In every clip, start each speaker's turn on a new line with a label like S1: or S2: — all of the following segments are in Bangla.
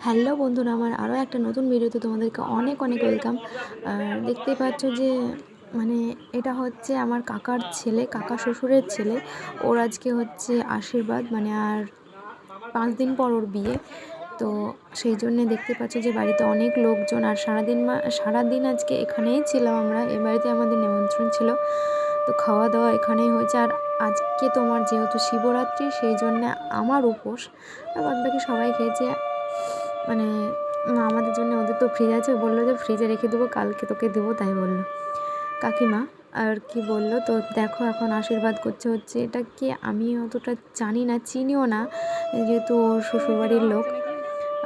S1: হ্যালো বন্ধুরা, আমার আরও একটা নতুন ভিডিওতে তোমাদেরকে অনেক অনেক ওয়েলকাম। আর দেখতেই পাচ্ছ যে মানে এটা হচ্ছে আমার কাকার ছেলে, কাকা শ্বশুরের ছেলে। ওর আজকে হচ্ছে আশীর্বাদ, মানে আর 5 দিন পর ওর বিয়ে। তো সেই জন্যে দেখতে পাচ্ছ যে বাড়িতে অনেক লোকজন, আর সারাদিন আজকে এখানেই ছিলাম আমরা। এ বাড়িতে আমাদের নিমন্ত্রণ ছিল, তো খাওয়া দাওয়া এখানেই হয়েছে। আর আজকে তোমার যেহেতু শিবরাত্রি, সেই জন্যে আমার উপোস, আর বাদ বাকি সবাই খেয়েছে। মানে আমাদের জন্য, ওদের তো ফ্রিজ আছে, বললো যে ফ্রিজে রেখে দেবো, কালকে তোকে দেবো, তাই বললো কাকিমা। আর কি বললো তো দেখো, এখন আশীর্বাদ হচ্ছে এটা কি আমি অতটা জানি না, চিনিও না, যেহেতু ওর শ্বশুরবাড়ির লোক।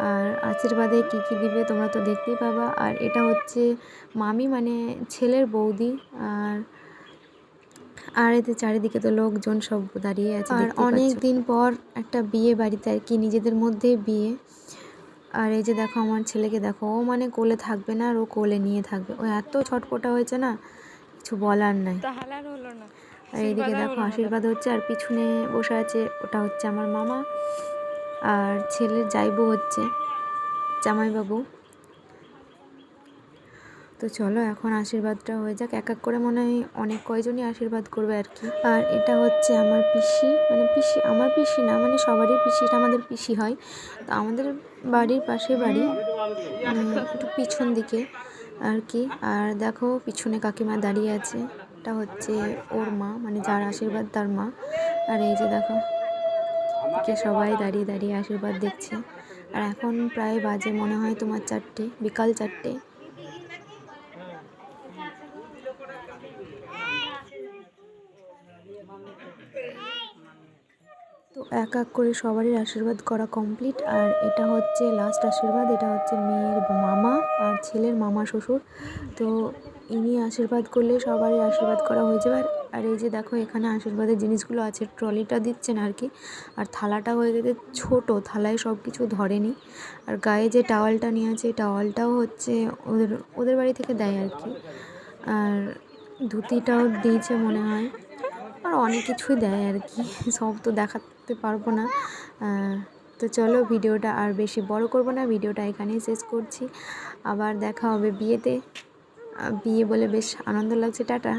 S1: আর আশীর্বাদে কি কি দিবে তোমরা তো দেখতেই পাবা। আর এটা হচ্ছে মামি, মানে ছেলের বৌদি। আর এতে চারিদিকে তো লোকজন সব দাঁড়িয়ে আছে, আর অনেক দিন পর একটা বিয়ে বাড়িতে আর কি, নিজেদের মধ্যে বিয়ে। আর এই যে দেখো আমার ছেলেকে দেখো, ও মানে কোলে থাকবে না, আর ও কোলে নিয়ে থাকবে, ও এত ছটপটা হয়েছে না, কিছু বলার নাই। আর এইদিকে দেখো আশীর্বাদ হচ্ছে, আর পিছনে বসে আছে, ওটা হচ্ছে আমার মামা, আর ছেলের জামাইবু হচ্ছে জামাইবাবু। তো চলো এখন আশীর্বাদটা হয়ে যাক, এক এক করে মনে হয় অনেক কয়জনই আশীর্বাদ করবে আর কি। আর এটা হচ্ছে আমার পিসি, মানে পিসি, আমার পিসি না, মানে সবারই পিসি, এটা আমাদের পিসি হয়। তো আমাদের বাড়ির পাশে বাড়ি, একটু পিছন দিকে আর কি। আর দেখো পিছনে কাকিমা দাঁড়িয়ে আছে, এটা হচ্ছে ওর মা, মানে যার আশীর্বাদ তার মা। আর এই যে দেখো কে সবাই দাঁড়িয়ে দাঁড়িয়ে আশীর্বাদ দেখছে। আর এখন প্রায় বাজে মনে হয় তোমার 4টে, বিকাল 4টে। তো এক এক করে সবারই আশীর্বাদ করা কমপ্লিট। আর এটা হচ্ছে লাস্ট আশীর্বাদ, এটা হচ্ছে মেয়ের মামা আর ছেলের মামা শ্বশুর। তো ইনি আশীর্বাদ করলে সবারই আশীর্বাদ করা হয়ে যাবে। আর এই যে দেখো এখানে আশীর্বাদের জিনিসগুলো আছে, ট্রলিটা দিচ্ছেন আর কি। আর থালাটা হয়ে যেতে ছোটো, থালায় সব কিছু ধরেনি। আর গায়ে যে টাওয়ালটা নিয়ে আছে, টাওয়ালটাও হচ্ছে ওদের ওদের বাড়ি থেকে দেয় আর কি। আর ধুতিটাও দিয়েছে মনে হয়, আর অনেক কিছুই দেয় আর কি, সব তো দেখাতে পারবো না। তো চলো ভিডিওটা আর বেশি বড় করব না, ভিডিওটা এখানেই শেষ করছি। আবার দেখা হবে বিয়েতে। বিয়ে বলে বেশ আনন্দ লাগছে। টাটা।